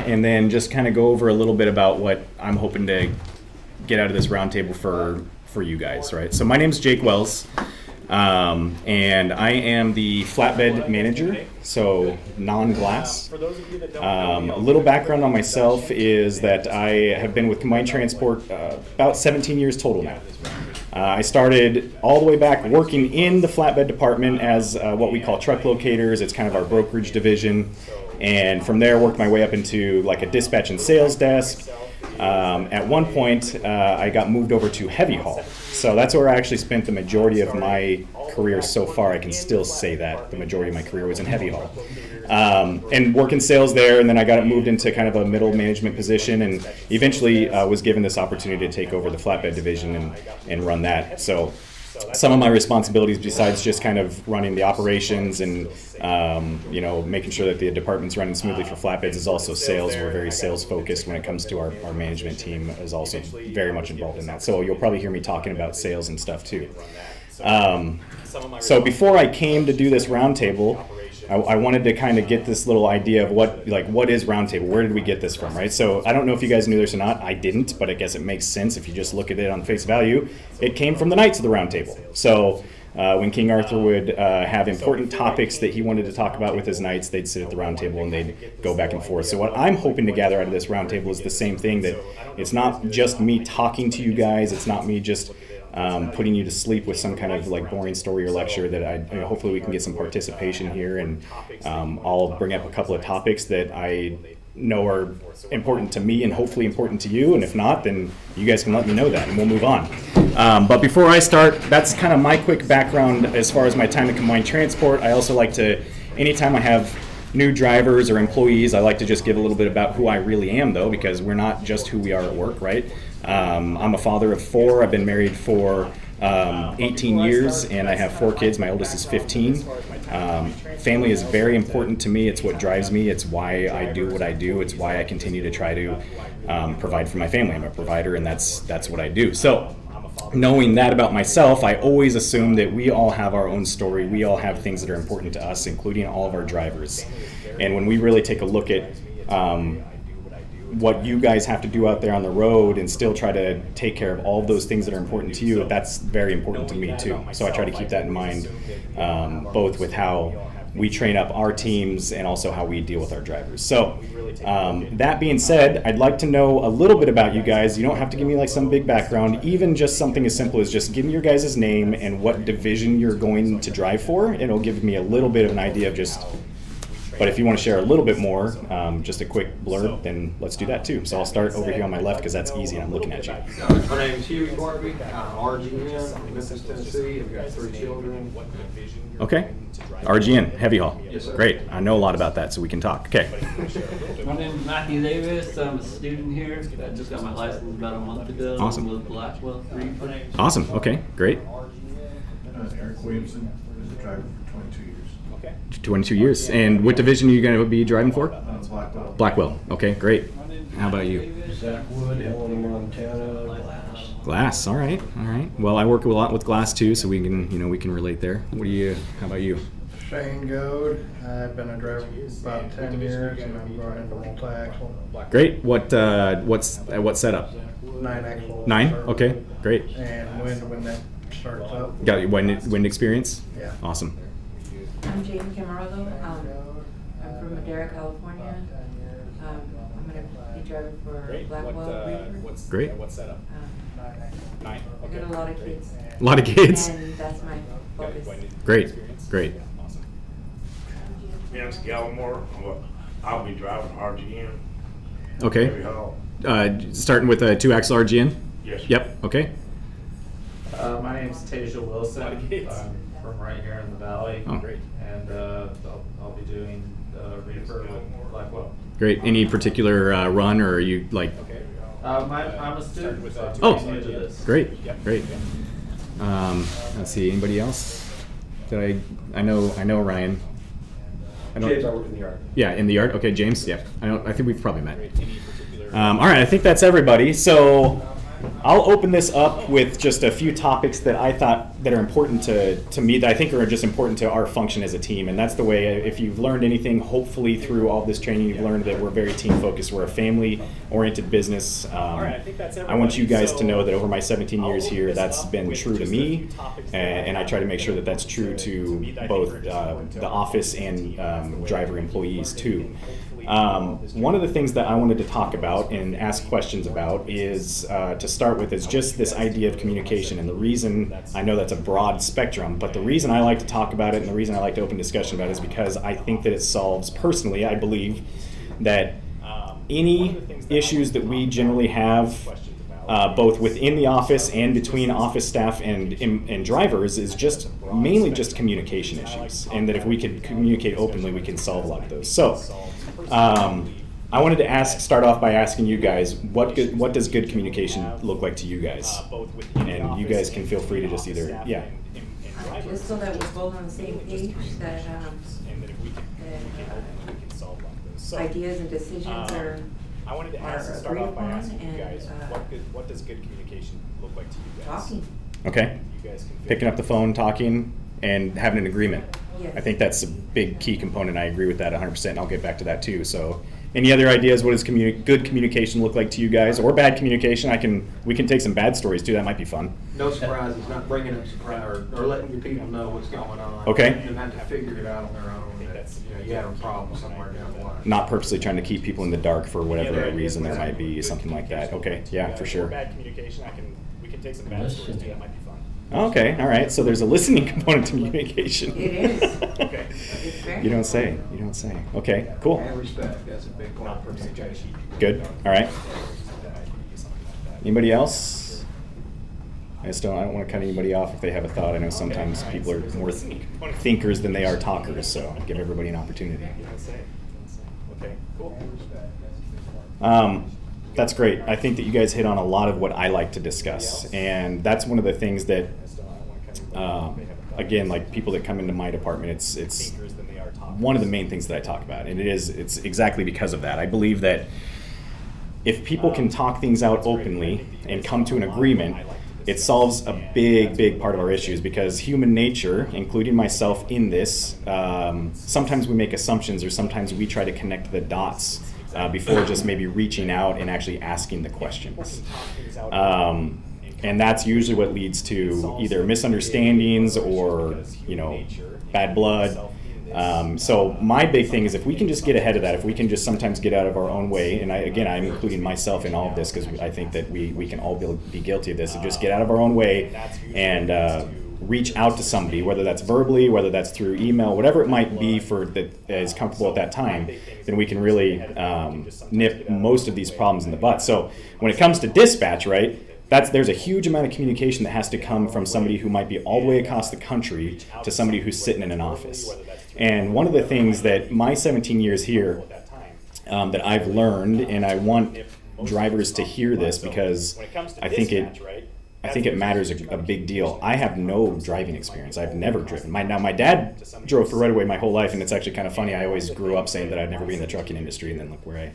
and then just kind of go over a little bit about what I'm hoping to get out of this roundtable for you guys, right? So my name's Jake Wells, and I am the flatbed manager, so non-glass. A little background on myself is that I have been with Combined Transport about 17 years total now. I started all the way back working in the flatbed department as what we call truck locators. It's kind of our brokerage division. And from there, worked my way up into like a dispatch and sales desk. At one point, I got moved over to heavy haul. So that's where I actually spent the majority of my career so far. I can still say that the majority of my career was in heavy haul. And working sales there, and then I got moved into kind of a middle management position, and eventually was given this opportunity to take over the flatbed division and run that. So some of my responsibilities, besides just kind of running the operations and making sure that the department's running smoothly for flatbeds, is also sales. We're very sales focused when it comes to our management team is also very much involved in that. So you'll probably hear me talking about sales and stuff too. So before I came to do this roundtable, I wanted to kind of get this little idea of what is Roundtable? Where did we get this from, right? So I don't know if you guys knew this or not. I didn't, but I guess it makes sense if you just look at it on face value. It came from the Knights of the Roundtable. So when King Arthur would have important topics that he wanted to talk about with his knights, they'd sit at the round table and they'd go back and forth. So what I'm hoping to gather out of this roundtable is the same thing, that it's not just me talking to you guys. It's not me just putting you to sleep with some kind of like boring story or lecture. That hopefully we can get some participation here, and I'll bring up a couple of topics that I know are important to me and hopefully important to you, and if not, then you guys can let me know that and we'll move on. But before I start, that's kind of my quick background as far as my time at Combined Transport. I also like to, anytime I have new drivers or employees, I like to just give a little bit about who I really am, though, because we're not just who we are at work, right? I'm a father of 4. I've been married for 18 years, and I have 4 kids. My oldest is 15. Family is very important to me. It's what drives me. It's why I do what I do. It's why I continue to try to provide for my family. I'm a provider, and that's what I do. So knowing that about myself, I always assume that we all have our own story. We all have things that are important to us, including all of our drivers. And when we really take a look at what you guys have to do out there on the road and still try to take care of all of those things that are important to you, that's very important to me too. So I try to keep that in mind, both with how we train up our teams and also how we deal with our drivers. So that being said, I'd like to know a little bit about you guys. You don't have to give me like some big background, even just something as simple as just give me your guys' name and what division you're going to drive for. It'll give me a little bit of an idea of just, but if you want to share a little bit more, just a quick blurb, then let's do that too. So I'll start over here on my left because that's easy and I'm looking at you. My name is Huey Garvey. I'm RGN. I'm in Memphis, Tennessee. I've got 3 children. Okay. RGN, heavy haul. Yes, sir. Great. I know a lot about that, so we can talk. Okay. My name is Matthew Davis. I'm a student here. I just got my license about a month ago. Awesome. With Blackwell Reefer. Awesome. Okay. Great. Eric Williamson, was a driver for 22 years. 22 years. And what division are you going to be driving for? Blackwell. Blackwell. Okay, great. How about you? Zach Wood, Helena, Montana, Glass. Glass. All right. All right. Well, I work a lot with glass too, so we can we can relate there. What do you? How about you? Shane Goad. I've been a driver for about 10 years, and I'm going into multi-axle. Great. What setup? 9-axle. 9. Okay. Great. And when that starts up. Got your wind experience? Yeah. Awesome. I'm Jane Camargo. I'm from Madera, California. I'm going to be driving for Blackwell Reefer. Great. What setup? 9. I got a lot of kids. A lot of kids. And that's my focus. Great. Great. Vince Gallimore. I'll be driving RGN. Heavy Okay. haul. Starting with a 2-axle RGN. Yes. Yep. Okay. My name is Tasia Wilson. I'm from right here in the valley. Oh, great. And I'll be doing Reefer with Blackwell. Great. Any particular run, or are you like? I'm a student, so Oh. I'm new to this. Great. Great. Let's see. Anybody else? I know Ryan. James, I work in the yard. Yeah, in the yard. Okay, James. Yeah, I think we've probably met. All right, I think that's everybody. So I'll open this up with just a few topics that I thought that are important to me, that I think are just important to our function as a team. And that's the way, if you've learned anything, hopefully through all this training, you've learned that we're very team focused. We're a family-oriented business. I want you guys to know that over my 17 years here, that's been true to me. And I try to make sure that that's true to both the office and driver employees too. One of the things that I wanted to talk about and ask questions about is, to start with, is just this idea of communication. And the reason, I know that's a broad spectrum, but the reason I like to talk about it and the reason I like to open discussion about it is because I think that it solves, personally, I believe, that any issues that we generally have, both within the office and between office staff and drivers, is just mainly just communication issues. And that if we can communicate openly, we can solve a lot of those. So, I wanted to start off by asking you guys, what does good communication look like to you guys? And you guys can feel free to just either, yeah. Just so that we're both on the same page, that ideas and decisions are. I wanted to start off by asking you guys, what does good communication look like to you guys? Talking. Okay. Picking up the phone, talking, and having an agreement. Yes. I think that's a big key component. I agree with that 100%, and I'll get back to that too. So, any other ideas? What does good communication look like to you guys, or bad communication? We can take some bad stories too. That might be fun. No surprises, not bringing up surprise, or letting your people know what's going on. Okay. And have to figure it out on their own. That, you have a problem somewhere down the line. Not purposely trying to keep people in the dark for whatever reason there might be, something like that. Okay, yeah, for sure. Bad communication, we can take some bad stories too. That might be fun. Okay, all right. So there's a listening component to communication. It is. Okay. It's very You don't say. You don't say. Okay, cool. And respect, that's a big part of communication. Good. All right. Anybody else? I don't want to cut anybody off if they have a thought. I know sometimes people are more thinkers than they are talkers, so give everybody an opportunity. Okay, cool. That's great. I think that you guys hit on a lot of what I like to discuss, and that's one of the things that, again, like people that come into my department, it's one of the main things that I talk about, and it's exactly because of that. I believe that if people can talk things out openly and come to an agreement, it solves a big part of our issues, because human nature, including myself in this, sometimes we make assumptions, or sometimes we try to connect the dots before just maybe reaching out and actually asking the questions. And that's usually what leads to either misunderstandings or, bad blood. So my big thing is, if we can just get ahead of that, if we can just sometimes get out of our own way, and I'm including myself in all of this, because I think that we can all be guilty of this, and just get out of our own way and reach out to somebody, whether that's verbally, whether that's through email, whatever it might be that is comfortable at that time, then we can really nip most of these problems in the butt. So when it comes to dispatch, right, there's a huge amount of communication that has to come from somebody who might be all the way across the country to somebody who's sitting in an office. And one of the things that my 17 years here that I've learned, and I want drivers to hear this, because I think it matters a big deal. I have no driving experience. I've never driven. My dad drove for right away my whole life, and it's actually kind of funny. I always grew up saying that I'd never be in the trucking industry, and then look where I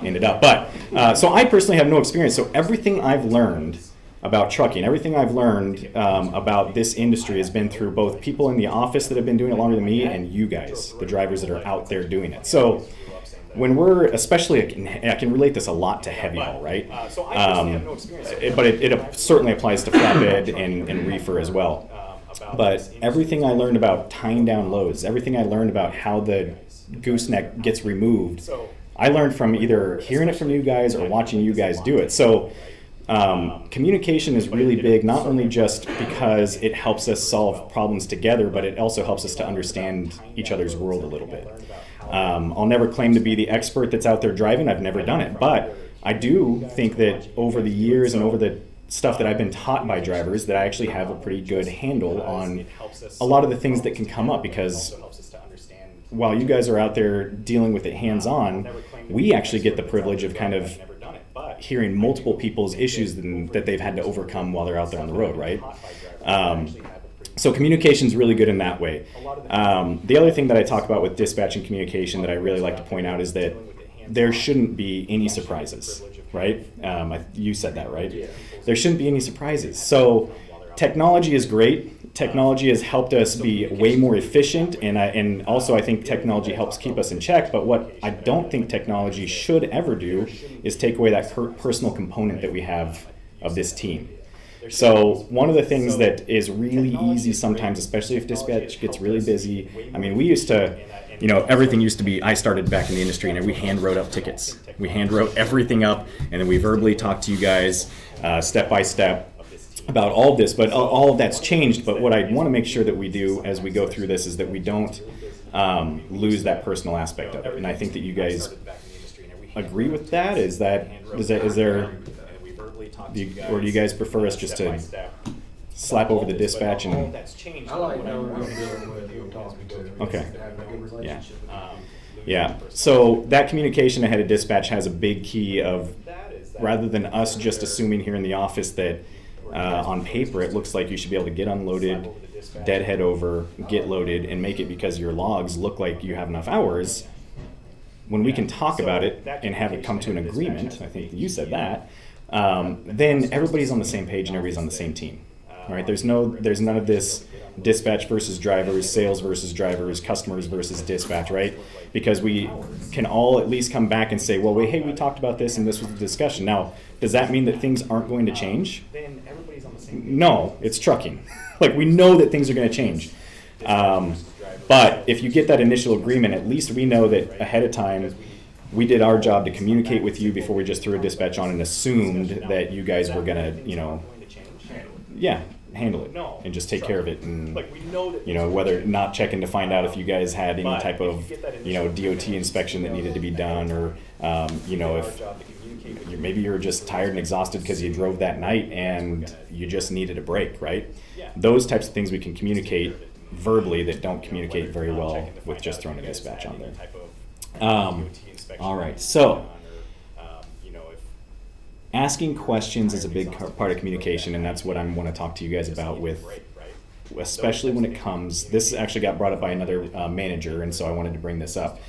ended up. But so I personally have no experience. So everything I've learned about trucking, everything I've learned about this industry has been through both people in the office that have been doing it longer than me, and you guys, the drivers that are out there doing it. So when we're, especially, I can relate this a lot to heavy haul, right? But it certainly applies to flatbed and reefer as well. But everything I learned about tying down loads, everything I learned about how the gooseneck gets removed, I learned from either hearing it from you guys or watching you guys do it. So communication is really big, not only just because it helps us solve problems together, but it also helps us to understand each other's world a little bit. I'll never claim to be the expert that's out there driving. I've never done it. But I do think that over the years and over the stuff that I've been taught by drivers, that I actually have a pretty good handle on a lot of the things that can come up, because while you guys are out there dealing with it hands-on, we actually get the privilege of kind of hearing multiple people's issues that they've had to overcome while they're out there on the road, right? So communication's really good in that way. The other thing that I talk about with dispatch and communication that I really like to point out is that there shouldn't be any surprises, right? You said that, right? There shouldn't be any surprises. So technology is great. Technology has helped us be way more efficient, and also I think technology helps keep us in check. But what I don't think technology should ever do is take away that personal component that we have of this team. So one of the things that is really easy sometimes, especially if dispatch gets really busy, I mean, we used to, everything used to be, I started back in the industry and we hand wrote up tickets. We hand wrote everything up, and then we verbally talked to you guys step by step about all of this, but all of that's changed. But what I want to make sure that we do as we go through this is that we don't lose that personal aspect of it. And I think that you guys agree with that. Is there, or do you guys prefer us just to slap over the dispatch and? I like knowing who I'm dealing with, who I'm talking to. Okay. To have a good relationship. Yeah. So that communication ahead of dispatch has a big key of, rather than us just assuming here in the office that on paper it looks like you should be able to get unloaded, deadhead over, get loaded, and make it because your logs look like you have enough hours. When we can talk about it and have it come to an agreement, I think you said that, then everybody's on the same page and everybody's on the same team. All right, there's none of this dispatch versus drivers, sales versus drivers, customers versus dispatch, right? Because we can all at least come back and say, well, wait, hey, we talked about this and this was the discussion. Now, does that mean that things aren't going to change? No, it's trucking. Like, we know that things are going to change. But if you get that initial agreement, at least we know that ahead of time we did our job to communicate with you before we just threw a dispatch on and assumed that you guys were going to, handle it and just take care of it, and whether not checking to find out if you guys had any type of DOT inspection that needed to be done, or if maybe you're just tired and exhausted because you drove that night and you just needed a break, right? Those types of things we can communicate verbally that don't communicate very well with just throwing a dispatch on there. All right, so asking questions is a big part of communication, and that's what I want to talk to you guys about with, especially when it comes, this actually got brought up by another manager, and so I wanted to bring this up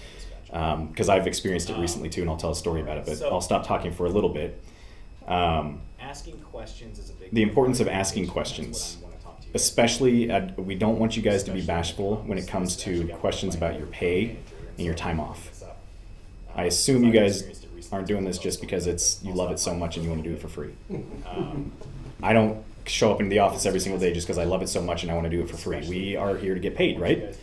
because I've experienced it recently too, and I'll tell a story about it, but I'll stop talking for a little bit. Asking questions is a big. The importance of asking questions, especially we don't want you guys to be bashful when it comes to questions about your pay and your time off. I assume you guys aren't doing this just because you love it so much and you want to do it for free. I don't show up into the office every single day just because I love it so much and I want to do it for free. We are here to get paid, right?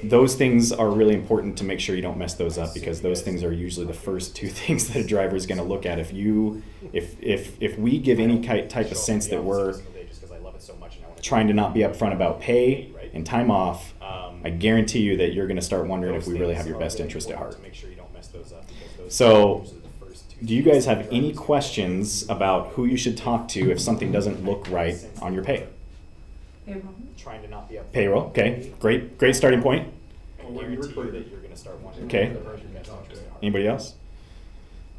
Those things are really important to make sure you don't mess those up, because those things are usually the first two things that a driver is going to look at. If we give any type of sense that we're trying to not be upfront about pay and time off, I guarantee you that you're going to start wondering if we really have your best interest at heart. So, do you guys have any questions about who you should talk to if something doesn't look right on your pay? Payroll. Trying to not be up. Payroll, okay, great starting point. I guarantee you that you're going to start wondering. Okay. Anybody else?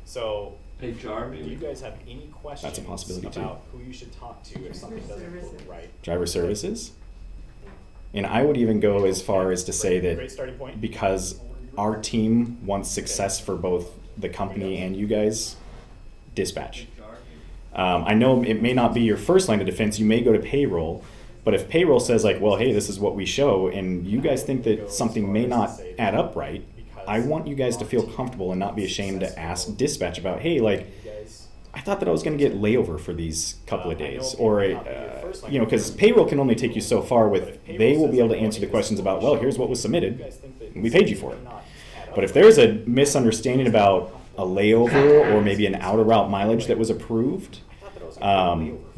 So, HR, do maybe? you guys have any questions That's a possibility, too. about who you should talk to if something doesn't look right? Driver services? And I would even go as far as to say Great that starting point. because our team wants success for both the company and you guys, dispatch. I know it may not be your first line of defense, you may go to payroll, but if payroll says like, well, hey, this is what we show, and you guys think that something may not add up right, I want you guys to feel comfortable and not be ashamed to ask dispatch about, hey, like, I thought that I was going to get layover for these couple of days, or because payroll can only take you so far with, they will be able to answer the questions about, well, here's what was submitted, and we paid you for it. But if there's a misunderstanding about a layover or maybe an outer route mileage that was approved,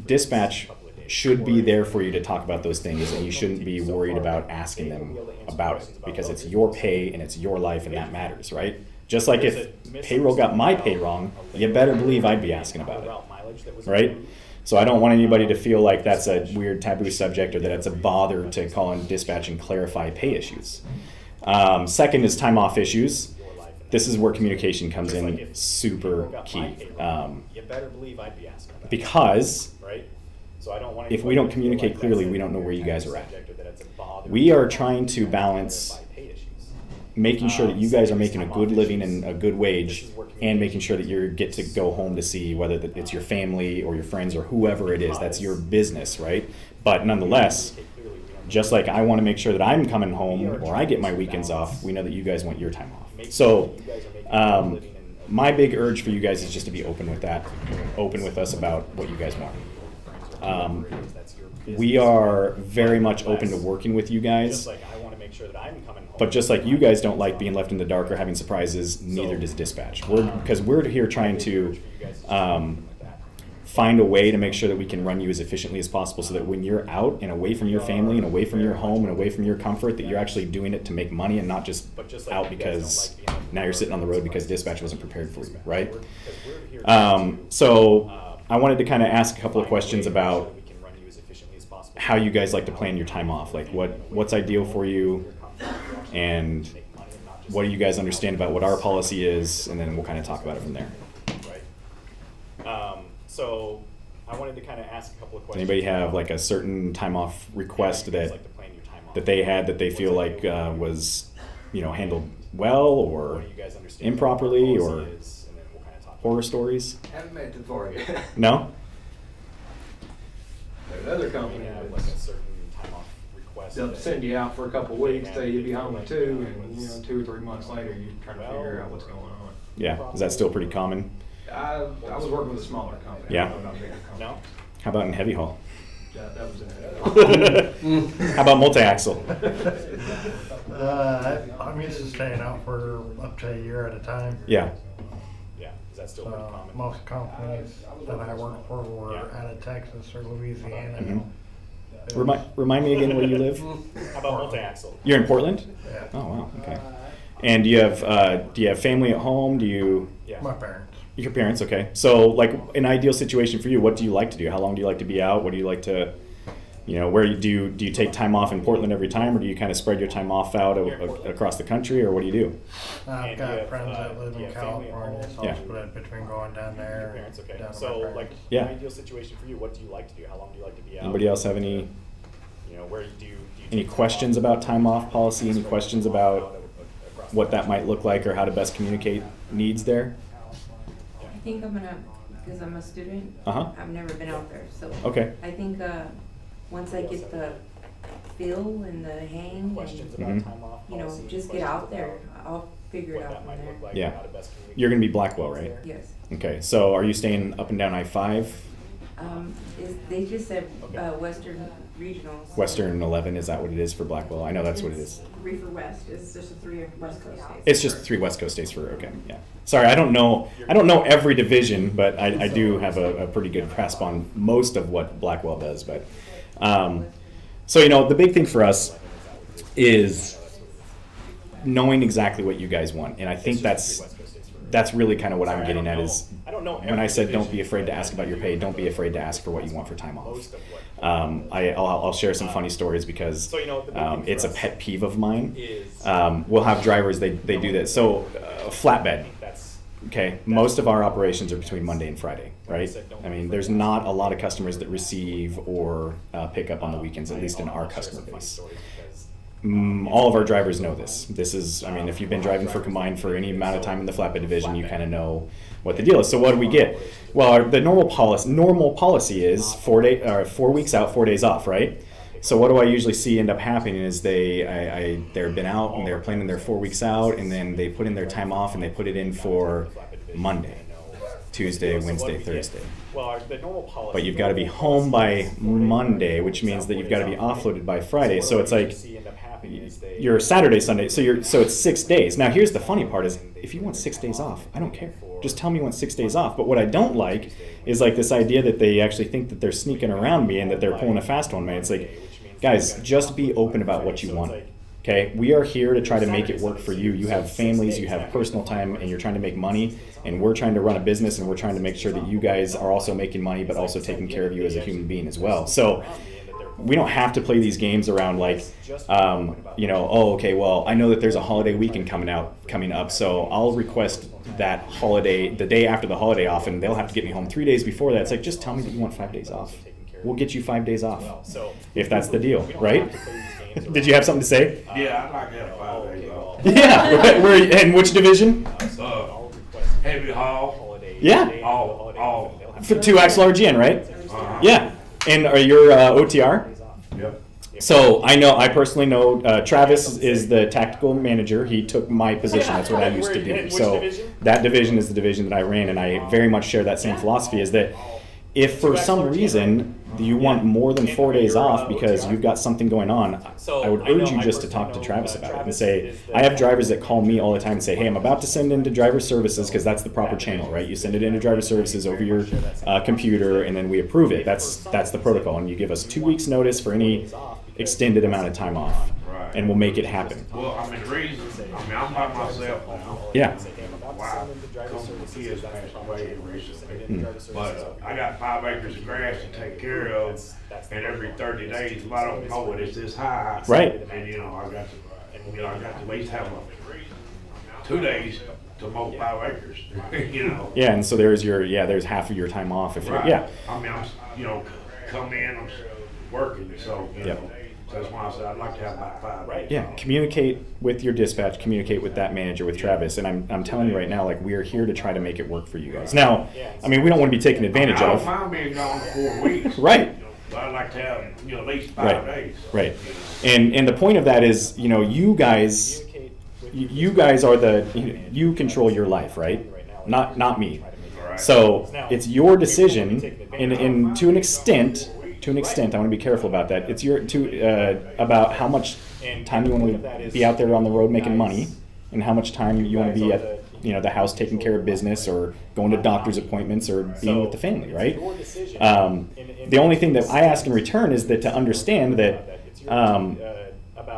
dispatch should be there for you to talk about those things, and you shouldn't be worried about asking them about it, because it's your pay and it's your life, and that matters, right? Just like if payroll got my pay wrong, you better believe I'd be asking about it, right? So I don't want anybody to feel like that's a weird taboo subject, or that it's a bother to call in dispatch and clarify pay issues. Second is time off issues. This is where communication comes in super key. Because if we don't communicate clearly, we don't know where you guys are at. We are trying to balance making sure that you guys are making a good living and a good wage, and making sure that you get to go home to see whether it's your family or your friends or whoever it is. That's your business, right? But nonetheless, just like I want to make sure that I'm coming home or I get my weekends off, we know that you guys want your time off. So my big urge for you guys is just to be open with that, open with us about what you guys want. We are very much open to working with you guys, but just like you guys don't like being left in the dark or having surprises, neither does dispatch. Because we're here trying to find a way to make sure that we can run you as efficiently as possible, so that when you're out and away from your family and away from your home and away from your comfort, that you're actually doing it to make money and not just out because now you're sitting on the road because dispatch wasn't prepared for you, right? So I wanted to kind of ask a couple of questions about how you guys like to plan your time off. Like what's ideal for you, and what do you guys understand about what our policy is, and then we'll kind of talk about it from there. So I wanted to kind of ask a couple of Does questions. anybody have like a certain time off request that they had that they feel like was, handled well or improperly, or horror stories? Haven't met too far yet. No? There's other companies Like a that certain time off request. they'll send you out for a couple of weeks, say you'll be home in 2, and 2 or 3 months later, you're trying to figure out what's going on. Yeah. Is that still pretty common? I was working with a smaller company. Yeah. I don't know about bigger companies. No? How about in heavy haul? That was in How about multi-axle? I'm used to staying out for up to a year at a time. Yeah. Yeah, is that still pretty common? Most companies that I work for were Yeah. out of Texas or Louisiana. Mhm. It was- Remind me again where you live. How about multi-axle? You're in Portland? Yeah. Oh wow. Okay. And do you have family at home? Do you? Yeah. My parents. Your parents, okay. So, like, an ideal situation for you, what do you like to do? How long do you like to be out? What do you like to, where do you take time off in Portland every time, or do you kind of spread your time off out across the country, or what do you do? I've And got you have, friends that live you in have family at California, home? so Yeah. I'll split between going down there. Your parents, okay. down to So, my like, parents. Yeah. an ideal situation for you, what do you like to do? How long do you like to be out? Anybody else have any Where do you any take time questions off? about time off policy? Any questions about what that might look like, or how to best communicate needs there? I think I'm gonna, because I'm a student, Uh-huh. I've never been out there, so. Okay. I think, once I get the feel and the hang Questions and, Mhm. about time off you know, policy, just get questions out there, about I'll figure it what out that from might look there. like, Yeah. how to best communicate You're going to be Blackwell, right? Yes. Okay. So, are you staying up and down I-5? They just said, Okay. Western Regional. so- Western 11, is that what it is for Blackwell? I know that's what it is. Reefer West is just the 3 West Coast states. It's just 3 West Coast states for, okay, yeah. Sorry, I don't know every division, but I do have a pretty good grasp on most of what Blackwell does. But so, the big thing for us is knowing exactly what you guys want. And I think that's really kind of what I'm getting at is when I said don't be afraid to ask about your pay, don't be afraid to ask for what you want for time off. I'll share some funny stories because it's a pet peeve of mine. We'll have drivers, they do this. So flatbed. Okay, most of our operations are between Monday and Friday, right? I mean, there's not a lot of customers that receive or pick up on the weekends, at least in our customer base. All of our drivers know this. If you've been driving for Combined for any amount of time in the flatbed division, you kind of know what the deal is. So what do we get? Well, the normal policy is 4 weeks out, 4 days off, right? So what do I usually see end up happening is they've been out and they're planning their 4 weeks out, and then they put in their time off and they put it in for Monday, Tuesday, Wednesday, Thursday. But you've got to be home by Monday, which means that you've got to be offloaded by Friday. So it's like you're Saturday, Sunday. So it's 6 days. Now here's the funny part is if you want 6 days off, I don't care. Just tell me you want 6 days off. But what I don't like is like this idea that they actually think that they're sneaking around me and that they're pulling a fast one, man. It's like, guys, just be open about what you want. Okay, we are here to try to make it work for you. You have families, you have personal time, and you're trying to make money, and we're trying to run a business, and we're trying to make sure that you guys are also making money, but also taking care of you as a human being as well. So we don't have to play these games around like, okay, well, I know that there's a holiday weekend coming up, so I'll request that holiday, the day after the holiday off, and they'll have to get me home 3 days before that. It's like, just tell me that you want 5 days off. We'll get you 5 days off, if that's the deal, right? Did you have something to say? Yeah, I'd like to have 5 days off. Yeah, in which division? Heavy haul, Yeah, all. for 2-axle RGN, right? Uh-huh. Yeah, and are you OTR? Yep. So I personally know Travis is the tactical manager. He took my position. That's what I used to do. Which So division? that division is the division that I ran, and I very much share that same philosophy. Is that if for some reason you want more than 4 days off because you've got something going on, I would urge you just to talk to Travis about it and say, I have drivers that call me all the time and say, hey, I'm about to send into driver services, because that's the proper channel, right? You send it into driver services over your computer, and then we approve it. That's the protocol, and you give us 2 weeks notice for any extended amount of time off, Right. and we'll make it happen. Well, I mean, the reason, I'm by myself now. Yeah. Wow, couple of kids passed away recently. But I got 5 acres of grass to take care of, and every 30 days, if I don't mow it, it's this high. Right. And I got to at least have 2 days to mow 5 acres, Yeah, and so there's half of your time off if you're, Right. yeah. I mean, come in, I'm working, so, Yep. so that's why I said I'd like to have about 5 acres. Yeah, communicate with your dispatch, communicate with that manager, with Travis, and I'm telling you right now, like, we are here to try to make it work for you guys. Now, I mean, we don't want to be taken advantage I don't of. mind being gone for 4 weeks. Right. But I'd like to have, at least 5 days. Right. And the point of that is, you guys are you control your life, right? Not me. Right. So it's your decision, and to an extent, I want to be careful about that. It's about how much time you want to be out there on the road making money, and how much time you want to be at the house taking care of business, or going to doctor's appointments, or being with the family, right? The only thing that I ask in return is that to understand that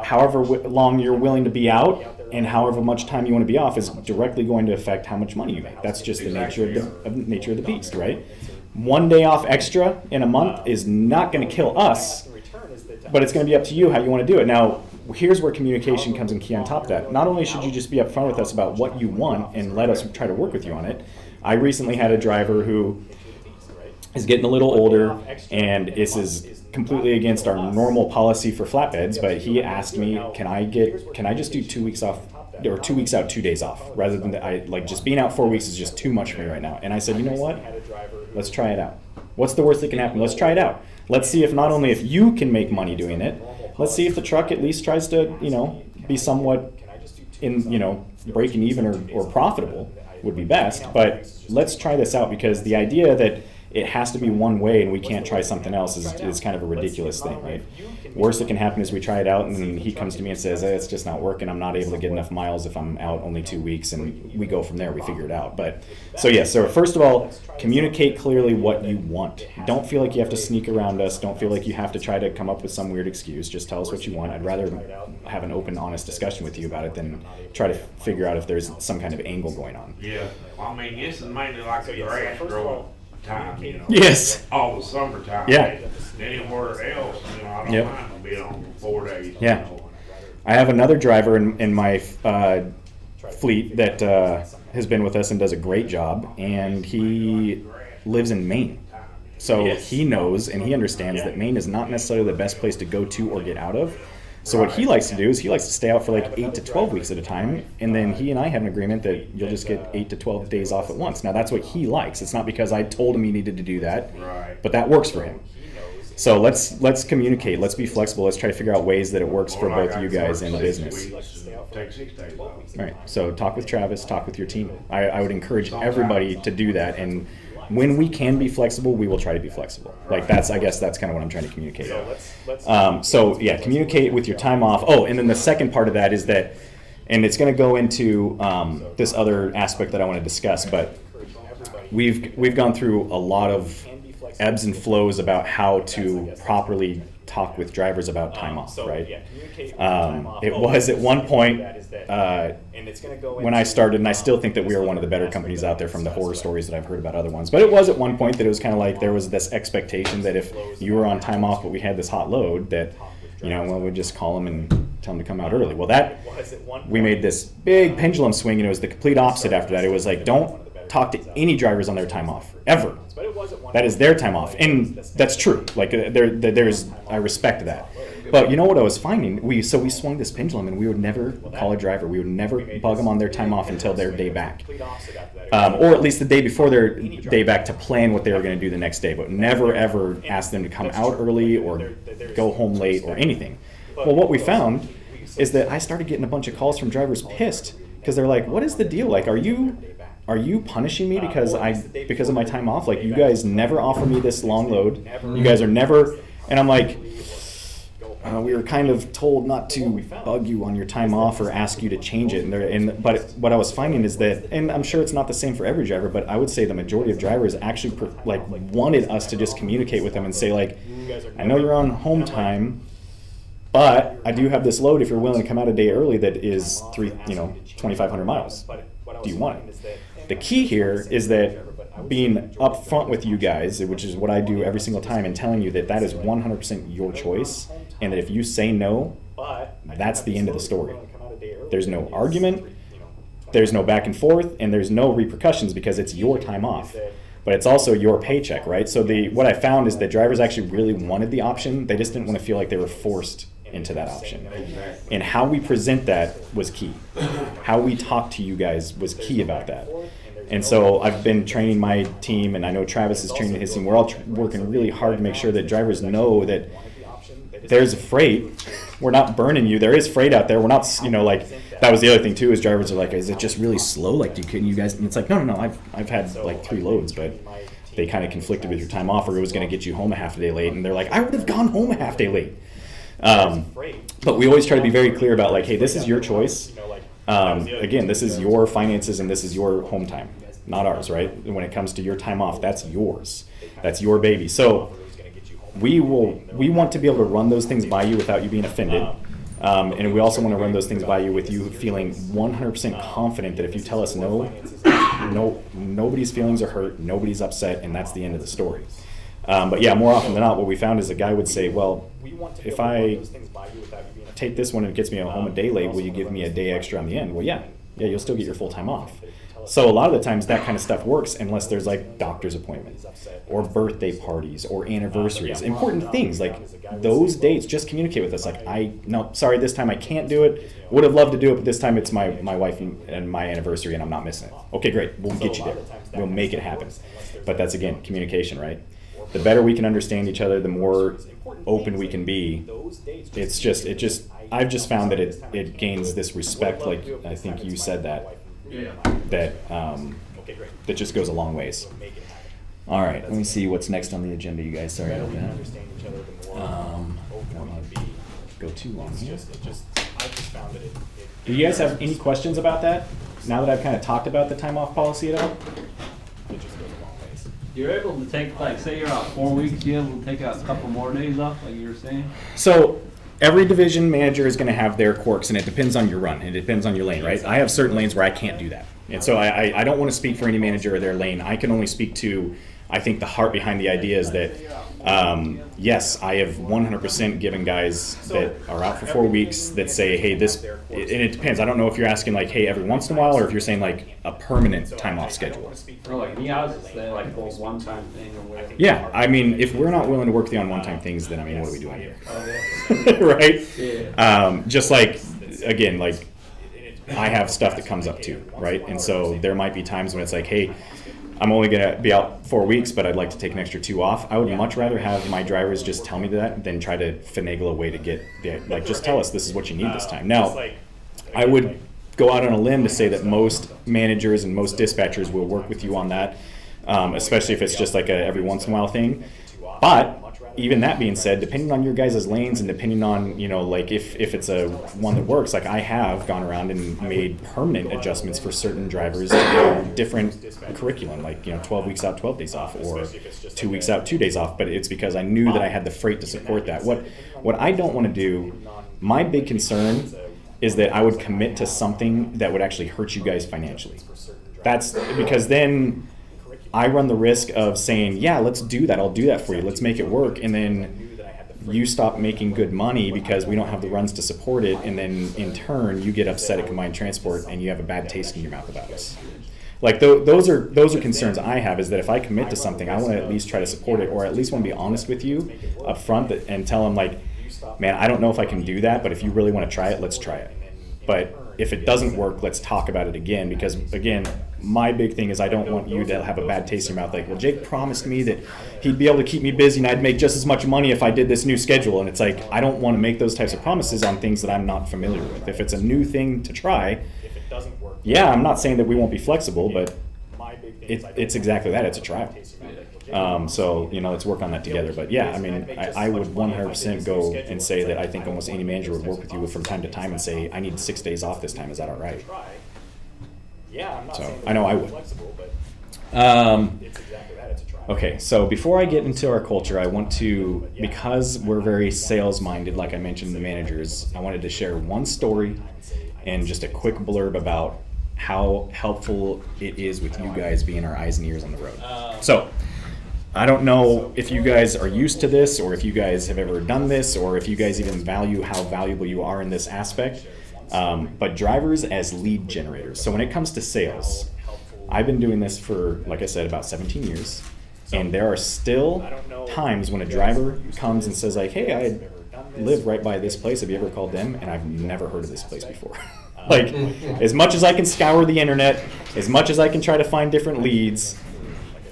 however long you're willing to be out and however much time you want to be off is directly going to affect how much money you make. That's just the nature of the beast, right? 1 day off extra in a month is not going to kill us, but it's going to be up to you how you want to do it. Now, here's where communication comes in key on top of that. Not only should you just be upfront with us about what you want and let us try to work with you on it. I recently had a driver who is getting a little older, and this is completely against our normal policy for flatbeds, but he asked me, can I just do 2 weeks off, or 2 weeks out, 2 days off, rather than just being out 4 weeks is just too much for me right now. And I said, you know what? Let's try it out. What's the worst that can happen? Let's try it out. Let's see if not only if you can make money doing it, let's see if the truck at least tries to, be somewhat in, breaking even or profitable would be best. But let's try this out, because the idea that it has to be one way and we can't try something else is kind of a ridiculous thing, right? Worst that can happen is we try it out and then he comes to me and says, hey, it's just not working. I'm not able to get enough miles if I'm out only 2 weeks, and we go from there. We figure it out. But so first of all, communicate clearly what you want. Don't feel like you have to sneak around us. Don't feel like you have to try to come up with some weird excuse. Just tell us what you want. I'd rather have an open, honest discussion with you about it than try to figure out if there's some kind of angle going on. Yeah, I mean, this is mainly like the grass growing time, Yes. all the summertime. Yeah. Anywhere else, I don't Yep. mind being on for 4 days. Yeah. I have another driver in my fleet that has been with us and does a great job, and he lives in Maine. So he knows and he understands that Maine is not necessarily the best place to go to or get out of. So what he likes to do is he likes to stay out for like 8 to 12 weeks at a time, and then he and I have an agreement that you'll just get 8 to 12 days off at once. Now that's what he likes. It's not because I told him he needed to do that, but that works for him. So let's communicate. Let's be flexible. Let's try to figure out ways that it works for both you guys and the business. Take 6 days off. Right. So talk with Travis. Talk with your team. I would encourage everybody to do that. And when we can be flexible, we will try to be flexible. Like I guess that's kind of what I'm trying to communicate. So yeah, communicate with your time off. Oh, and then the second part of that is that, and it's going to go into this other aspect that I want to discuss, but we've gone through a lot of ebbs and flows about how to properly talk with drivers about time off, right? It was at one point when I started, and I still think that we are one of the better companies out there from the horror stories that I've heard about other ones, but it was at one point that it was kind of like there was this expectation that if you were on time off but we had this hot load, that we'd just call them and tell them to come out early. Well, we made this big pendulum swing, and it was the complete opposite after that. It was like, don't talk to any drivers on their time off, ever. That is their time off, and that's true. Like I respect that. But you know what I was finding? We swung this pendulum, and we would never call a driver. We would never bug them on their time off until their day back, or at least the day before their day back to plan what they were going to do the next day. But never ever ask them to come out early or go home late or anything. Well, what we found is that I started getting a bunch of calls from drivers pissed because they're like, "What is the deal? Like, are you punishing me because of my time off? Like, you guys never offer me this long load. You guys are never," and I'm like, we were kind of told not to bug you on your time off or ask you to change it. But what I was finding is that, and I'm sure it's not the same for every driver, but I would say the majority of drivers actually wanted us to just communicate with them and say, like, I know you're on home time, but I do have this load if you're willing to come out a day early that is 2,500 miles. Do you want it? The key here is that being upfront with you guys, which is what I do every single time, and telling you that is 100% your choice, and that if you say no, that's the end of the story. There's no argument, there's no back and forth, and there's no repercussions because it's your time off. But it's also your paycheck, right? So what I found is that drivers actually really wanted the option. They just didn't want to feel like they were forced into that option. And how we present that was key. How we talk to you guys was key about that. And so I've been training my team, and I know Travis is training his team. We're all working really hard to make sure that drivers know that there's freight. We're not burning you. There is freight out there. We're not, that was the other thing too, is drivers are like, is it just really slow? Like, you guys, and it's like, no, I've had like 3 loads, but they kind of conflicted with your time off, or it was going to get you home a half a day late. And they're like, I would have gone home a half day late. But we always try to be very clear about, like, hey, this is your choice. Again, this is your finances and this is your home time, not ours, right? When it comes to your time off, that's yours. That's your baby. So we want to be able to run those things by you without you being offended. And we also want to run those things by you with you feeling 100% confident that if you tell us no, nobody's feelings are hurt, nobody's upset, and that's the end of the story. But yeah, more often than not, what we found is a guy would say, well, if I take this one and it gets me home a day late, will you give me a day extra on the end? Well, yeah, you'll still get your full time off. So a lot of the times that kind of stuff works unless there's like doctor's appointments or birthday parties or anniversaries, important things like those dates. Just communicate with us. Like, no, sorry, this time I can't do it. Would have loved to do it, but this time it's my wife and my anniversary and I'm not missing it. Okay, great. We'll get you there. We'll make it happen. But that's, again, communication, right? The better we can understand each other, the more open we can be. I've just found that it gains this respect, like I think you said that just goes a long ways. All right, let me see what's next on the agenda, you guys. Sorry about that. Don't want to go too long here. Do you guys have any questions about that? Now that I've kind of talked about the time off policy at all? You're able to take, like, say you're out 4 weeks, you're able to take out a couple more days off, like you were saying? So every division manager is going to have their quirks, and it depends on your run. It depends on your lane, right? I have certain lanes where I can't do that. And so I don't want to speak for any manager or their lane. I can only speak to, I think, the heart behind the idea is that, yes, I have 100% given guys that are out for 4 weeks that say, hey, this, and it depends. I don't know if you're asking, like, hey, every once in a while, or if you're saying, like, a permanent time off schedule. Or like me, I was just saying, like, a one-time thing or whatever. Yeah, I mean, if we're not willing to work the on one-time things, then, I mean, what are we doing here? Right? Yeah. Just like, again, like, I have stuff that comes up too, right? And so there might be times when it's like, hey, I'm only going to be out 4 weeks, but I'd like to take an extra 2 off. I would much rather have my drivers just tell me that than try to finagle a way to get, just tell us this is what you need this time. Now, I would go out on a limb to say that most managers and most dispatchers will work with you on that, especially if it's just like a every once in a while thing. But even that being said, depending on your guys' lanes and depending on, like if it's a one that works, like I have gone around and made permanent adjustments for certain drivers to go different curriculum, like, 12 weeks out, 12 days off, or 2 weeks out, 2 days off. But it's because I knew that I had the freight to support that. What I don't want to do, my big concern is that I would commit to something that would actually hurt you guys financially. That's because then I run the risk of saying, yeah, let's do that. I'll do that for you. Let's make it work. And then you stop making good money because we don't have the runs to support it. And then in turn, you get upset at Combined Transport and you have a bad taste in your mouth about us. Like those are concerns I have, is that if I commit to something, I want to at least try to support it, or at least want to be honest with you up front and tell them, like, man, I don't know if I can do that, but if you really want to try it, let's try it. But if it doesn't work, let's talk about it again, because again, my big thing is I don't want you to have a bad taste in your mouth. Like, well, Jake promised me that he'd be able to keep me busy and I'd make just as much money if I did this new schedule. And it's like, I don't want to make those types of promises on things that I'm not familiar with. If it's a new thing to try, yeah, I'm not saying that we won't be flexible, but it's exactly that. It's a trial. So, you know, let's work on that together. But yeah, I mean, I would 100% go and say that I think almost any manager would work with you from time to time and say, I need 6 days off this time. Is that all right? So I know I would. Okay, so before I get into our culture, I want to, because we're very sales minded, like I mentioned, the managers, I wanted to share one story and just a quick blurb about how helpful it is with you guys being our eyes and ears on the road. So I don't know if you guys are used to this, or if you guys have ever done this, or if you guys even value how valuable you are in this aspect. But drivers as lead generators. So when it comes to sales, I've been doing this for, like I said, about 17 years. And there are still times when a driver comes and says like, hey, I live right by this place. Have you ever called them? And I've never heard of this place before. Like, as much as I can scour the internet, as much as I can try to find different leads,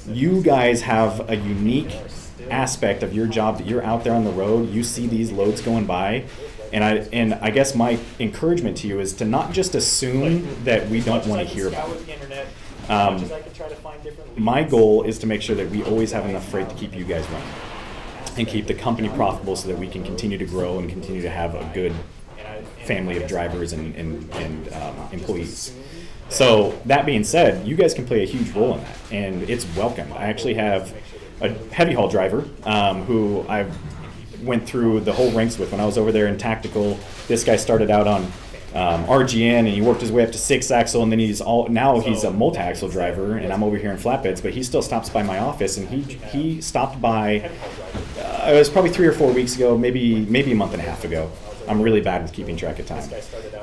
you guys have a unique aspect of your job that you're out there on the road. You see these loads going by. And I guess my encouragement to you is to not just assume that we don't want to hear about it. My goal is to make sure that we always have enough freight to keep you guys running and keep the company profitable so that we can continue to grow and continue to have a good family of drivers and employees. So that being said, you guys can play a huge role in that, and it's welcome. I actually have a heavy haul driver who I went through the whole ranks with when I was over there in tactical. This guy started out on RGN, and he worked his way up to 6-axle, and then now he's a multi-axle driver, and I'm over here in flatbeds, but he still stops by my office, and he stopped by, it was probably 3 or 4 weeks ago, maybe a month and a half ago. I'm really bad with keeping track of time.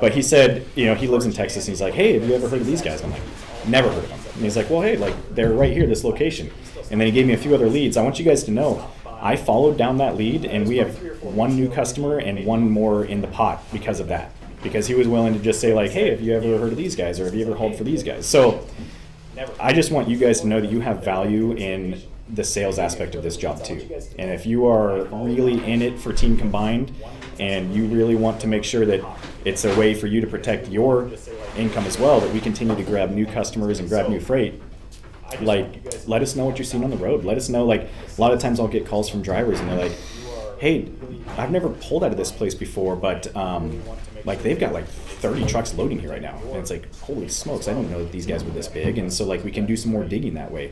But he said, you know, he lives in Texas, and he's like, hey, have you ever heard of these guys? I'm like, never heard of them. And he's like, well, hey, like, they're right here, this location. And then he gave me a few other leads. I want you guys to know, I followed down that lead, and we have one new customer and one more in the pot because of that. Because he was willing to just say like, hey, have you ever heard of these guys, or have you ever hauled for these guys? So I just want you guys to know that you have value in the sales aspect of this job too. And if you are really in it for Team Combined, and you really want to make sure that it's a way for you to protect your income as well, that we continue to grab new customers and grab new freight, like, let us know what you're seeing on the road. Let us know, like, a lot of times I'll get calls from drivers and they're like, hey, I've never pulled out of this place before, but like, they've got like 30 trucks loading here right now. And it's like, holy smokes, I didn't know that these guys were this big. And so like, we can do some more digging that way.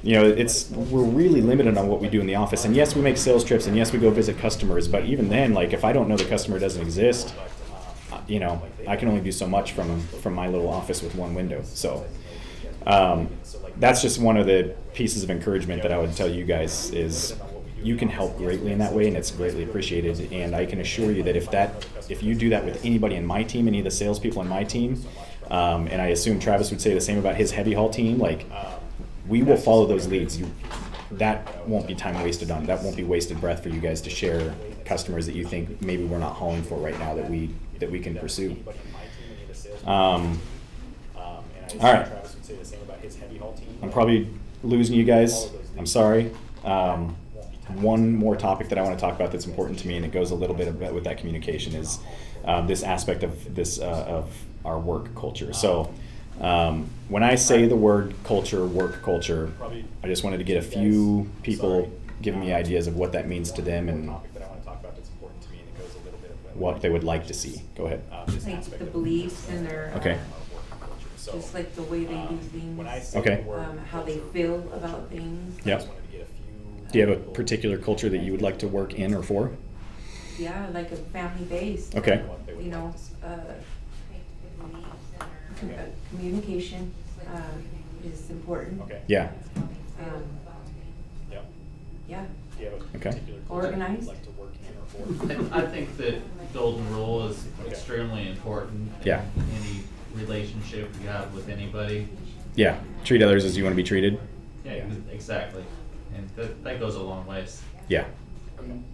You know, we're really limited on what we do in the office. And yes, we make sales trips, and yes, we go visit customers, but even then, like, if I don't know the customer doesn't exist, you know, I can only do so much from my little office with one window. So that's just one of the pieces of encouragement that I would tell you guys is you can help greatly in that way, and it's greatly appreciated. And I can assure you that if you do that with anybody in my team, any of the salespeople in my team, and I assume Travis would say the same about his heavy haul team, like, we will follow those leads. That won't be time wasted on. That won't be wasted breath for you guys to share customers that you think maybe we're not hauling for right now that we can pursue. All right. I'm probably losing you guys. I'm sorry. One more topic that I want to talk about that's important to me, and it goes a little bit with that communication, is this aspect of this of our work culture. So when I say the word culture, work culture, I just wanted to get a few people giving me ideas of what that means to them and what they would like to see. Go ahead. Like the beliefs and their, Okay. just like the way they do things. Okay. How they feel about things. Yep. Do you have a particular culture that you would like to work in or for? Yeah, like a family based. Okay. You know, communication is important. Yeah. Yeah. Okay. Organized. I think that golden rule is extremely important Yeah. in any relationship you have with anybody. Yeah. Treat others as you want to be treated. Yeah, exactly. And that goes a long ways. Yeah.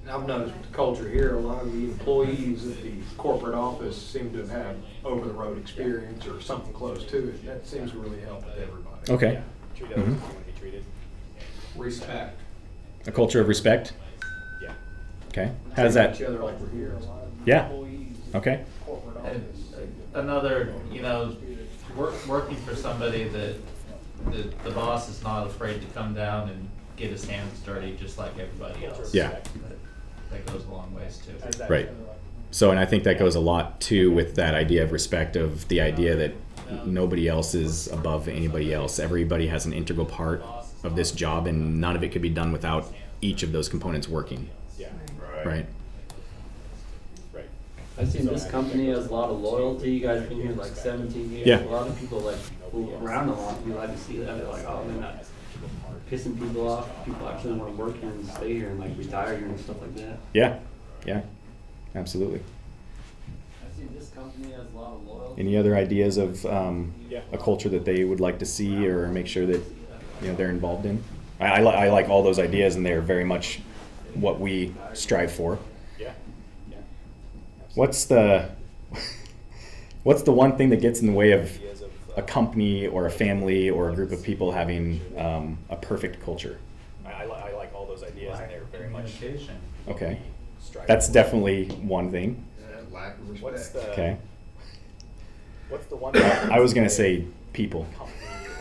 I've noticed with the culture here, a lot of the employees at the corporate office seem to have over-the-road experience or something close to it. That seems to really help with everybody. Okay. Treat others as you want to be treated. Respect. A culture of respect. Yeah. Okay. How does that? Treat each other like we're here. Yeah. Okay. Corporate And office. another, working for somebody that the boss is not afraid to come down and get his hands dirty just like everybody else. Yeah. That goes a long ways too. Right. So, and I think that goes a lot too with that idea of respect, of the idea that nobody else is above anybody else. Everybody has an integral part of this job, and none of it could be done without each of those components working. Yeah. Right. Right. I've seen this company has a lot of loyalty. You guys been here like 17 years. Yeah. A lot of people like move around a lot. You like to see that. They're like, oh, they're not pissing people off. People actually want to work here and stay here and like retire here and stuff like that. Yeah. Yeah. Absolutely. I've seen this company has a lot of loyalty. Any other ideas of a culture that they would like to see or make sure that they're involved in? I like all those ideas, and they're very much what we strive for. Yeah. Yeah. What's the one thing that gets in the way of a company or a family or a group of people having a perfect culture? I like all those ideas, and they're very much. Communication. Okay. strive That's for. definitely one thing. Lack of respect. What's the Okay. What's the one? I was gonna say people. company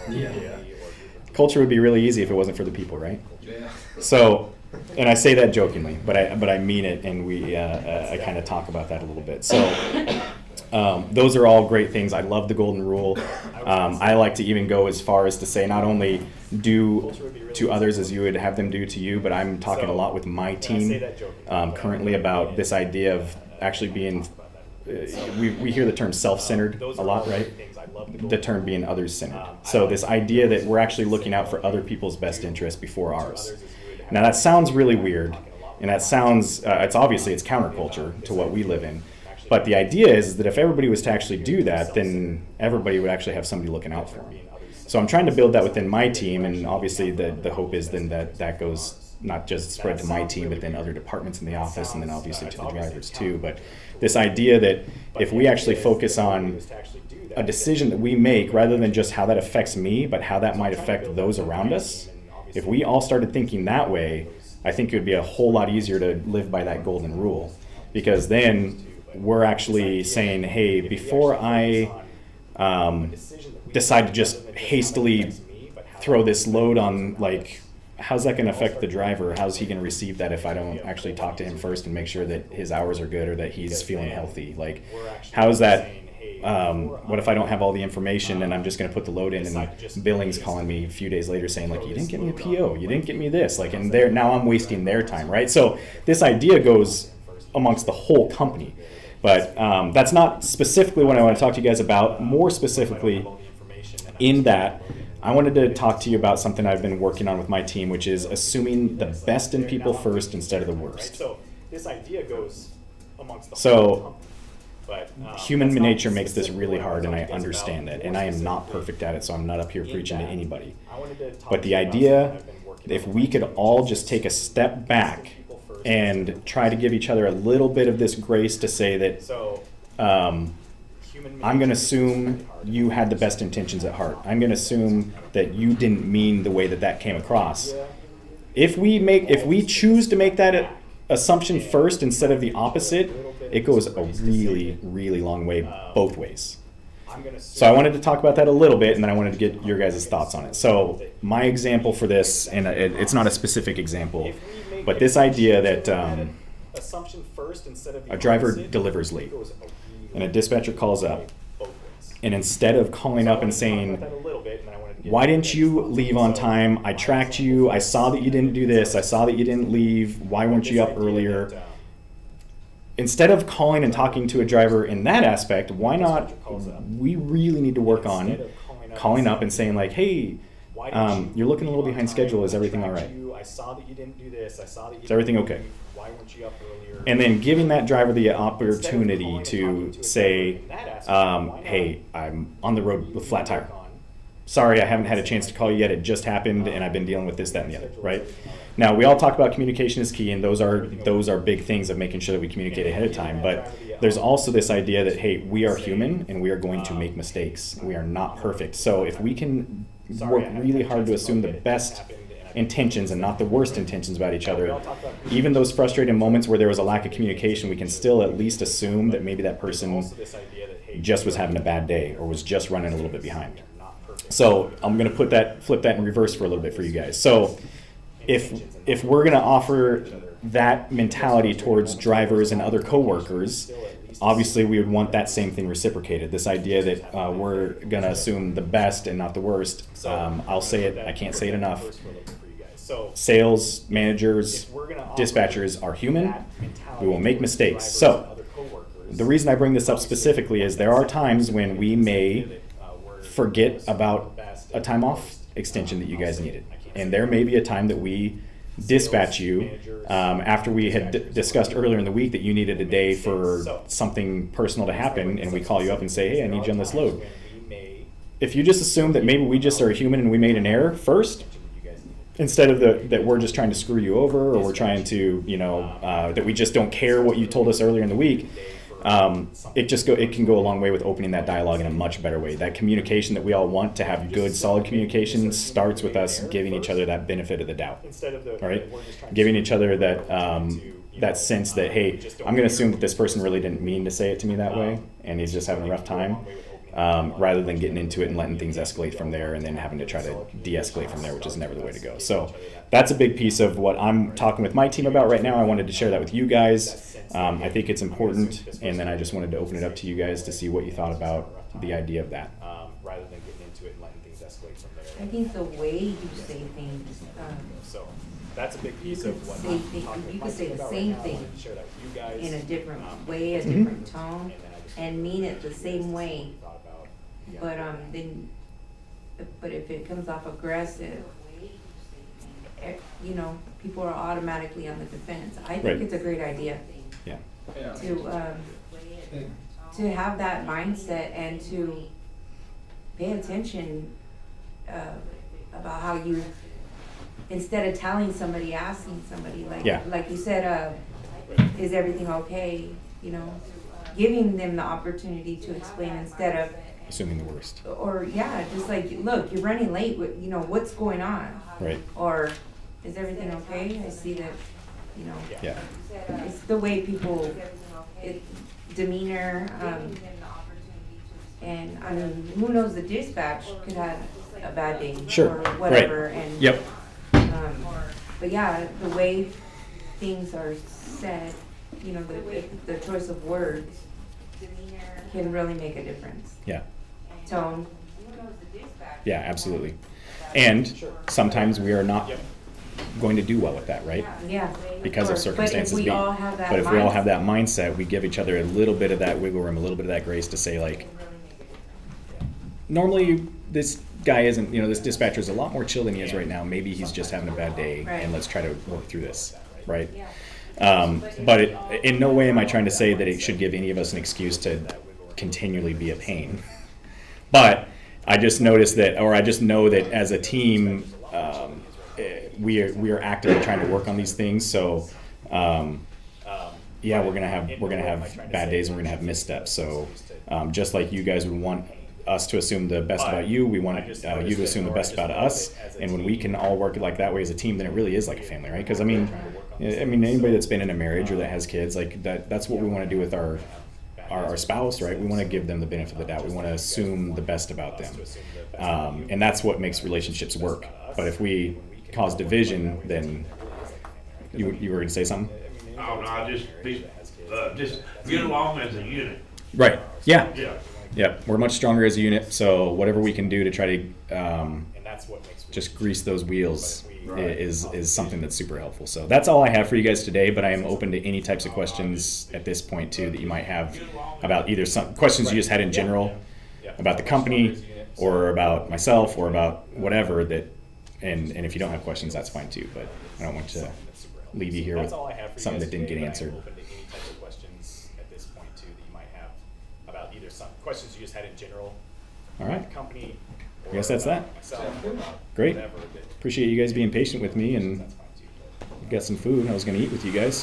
or Yeah. community or group of people? Culture would be really easy if it wasn't for the people, right? Yeah. So, and I say that jokingly, but I mean it, and I kind of talk about that a little bit. So, those are all great things. I love the golden rule. I like to even go as far as to say not only do to others as you would have them do to you, but I'm talking a lot with my team currently about this idea of actually being. We hear the term self-centered a lot, right? The term being others-centered. So this idea that we're actually looking out for other people's best interests before ours. Now that sounds really weird, and that sounds, it's counterculture to what we live in. But the idea is that if everybody was to actually do that, then everybody would actually have somebody looking out for them. So I'm trying to build that within my team, and obviously the hope is then that goes not just spread to my team, but then other departments in the office, and then obviously to the drivers too. But this idea that if we actually focus on a decision that we make, rather than just how that affects me, but how that might affect those around us, if we all started thinking that way, I think it would be a whole lot easier to live by that golden rule. Because then we're actually saying, hey, before I decide to just hastily throw this load on, like, how's that going to affect the driver? How's he going to receive that if I don't actually talk to him first and make sure that his hours are good or that he's feeling healthy? Like, how's that? What if I don't have all the information and I'm just going to put the load in, and Billing's calling me a few days later saying, like, you didn't get me a PO, you didn't get me this, like, and now I'm wasting their time, right? So this idea goes amongst the whole company. But that's not specifically what I want to talk to you guys about. More specifically, in that, I wanted to talk to you about something I've been working on with my team, which is assuming the best in people first instead of the worst. So this idea goes amongst the So but human nature makes this really hard, and I understand that. And I am not perfect at it, so I'm not up here preaching to anybody. But the idea, if we could all just take a step back and try to give each other a little bit of this grace to say that I'm going to assume you had the best intentions at heart. I'm going to assume that you didn't mean the way that came across. If we choose to make that assumption first instead of the opposite, it goes a really, really long way both ways. So I wanted to talk about that a little bit, and then I wanted to get your guys' thoughts on it. So my example for this, and it's not a specific example, but this idea that a driver delivers late, and a dispatcher calls up, and instead of calling up and saying, why didn't you leave on time? I tracked you. I saw that you didn't do this. I saw that you didn't leave. Why weren't you up earlier? Instead of calling and talking to a driver in that aspect, why not? We really need to work on calling up and saying, like, hey, you're looking a little behind schedule. Is everything all right? Is everything okay? And then giving that driver the opportunity to say, hey, I'm on the road with flat tire. sorry, I haven't had a chance to call you yet. It just happened, and I've been dealing with this, that, and the other, right? Now, we all talk about communication is key, and those are big things of making sure that we communicate ahead of time. But there's also this idea that, hey, we are human, and we are going to make mistakes. We are not perfect. So if we can work really hard to assume the best intentions and not the worst intentions about each other, even those frustrating moments where there was a lack of communication, we can still at least assume that maybe that person just was having a bad day or was just running a little bit behind. So I'm going to flip that in reverse for a little bit for you guys. So if we're going to offer that mentality towards drivers and other coworkers, obviously we would want that same thing reciprocated. This idea that we're going to assume the best and not the worst. I'll say it, I can't say it enough. Sales managers, dispatchers are human. We will make mistakes. So the reason I bring this up specifically is there are times when we may forget about a time off extension that you guys needed. And there may be a time that we dispatch you after we had discussed earlier in the week that you needed a day for something personal to happen, and we call you up and say, hey, I need you on this load. If you just assume that maybe we just are human and we made an error first, instead of that we're just trying to screw you over, or we're trying to, that we just don't care what you told us earlier in the week, it can go a long way with opening that dialogue in a much better way. That communication that we all want to have, good, solid communication, starts with us giving each other that benefit of the doubt. All right, giving each other that sense that, hey, I'm going to assume that this person really didn't mean to say it to me that way, and he's just having a rough time, rather than getting into it and letting things escalate from there, and then having to try to de-escalate from there, which is never the way to go. So that's a big piece of what I'm talking with my team about right now. I wanted to share that with you guys. I think it's important, and then I just wanted to open it up to you guys to see what you thought about the idea of that. Rather than getting into it and letting things escalate from there. I think the way you say things, So that's a big piece of what you could say the same thing in a different way, a different tone, and mean it the same way. But but if it comes off aggressive, people are automatically on the defense. I think Right. it's a great idea Yeah. to have that mindset and to pay attention about how you, instead of telling somebody, asking somebody, like you said, is everything okay? Giving them the opportunity to explain instead of Assuming the worst. or just like, look, you're running late. What's going on? Right. Or is everything okay? I see that. Yeah. It's the way people, demeanor, and I mean, who knows, the dispatch could have a bad day Sure. or whatever, Right. and Yep. but yeah, the way things are said, the choice of words can really make a difference. Yeah. Tone. Yeah, absolutely. And sometimes we are not going to do well with that, right? Yeah. Because of circumstances. But if we all have that But if we all have that mindset, we give each other a little bit of that wiggle room, a little bit of that grace to say, like, normally this guy isn't, this dispatcher is a lot more chill than he is right now. Maybe he's just having a bad day, Right. and let's try to work through this, right? But in no way am I trying to say that it should give any of us an excuse to continually be a pain. But I just noticed that, or I just know that as a team, we are actively trying to work on these things. So, we're gonna have bad days and we're gonna have missteps. So, just like you guys would want us to assume the best about you, we want you to assume the best about us. And when we can all work like that way as a team, then it really is like a family, right? Because I mean, anybody that's been in a marriage or that has kids, like that's what we want to do with our spouse, right? We want to give them the benefit of the doubt. We want to assume the best about them. And that's what makes relationships work. But if we cause division, then you were going to say something? Oh, no, just get along as a unit. Right. Yeah. Yeah. Yeah. We're much stronger as a unit. So whatever we can do to try to just grease those wheels is something that's super helpful. So that's all I have for you guys today, but I am open to any types of questions at this point too that you might have about either some questions you just had in general about the company or about myself or about whatever that, and if you don't have questions, that's fine too, but I don't want to leave you here with something that didn't get answered. Questions you just had in general, all right, company I guess that's that. Great. Appreciate you guys being patient with me, and we've got some food. I was gonna eat with you guys.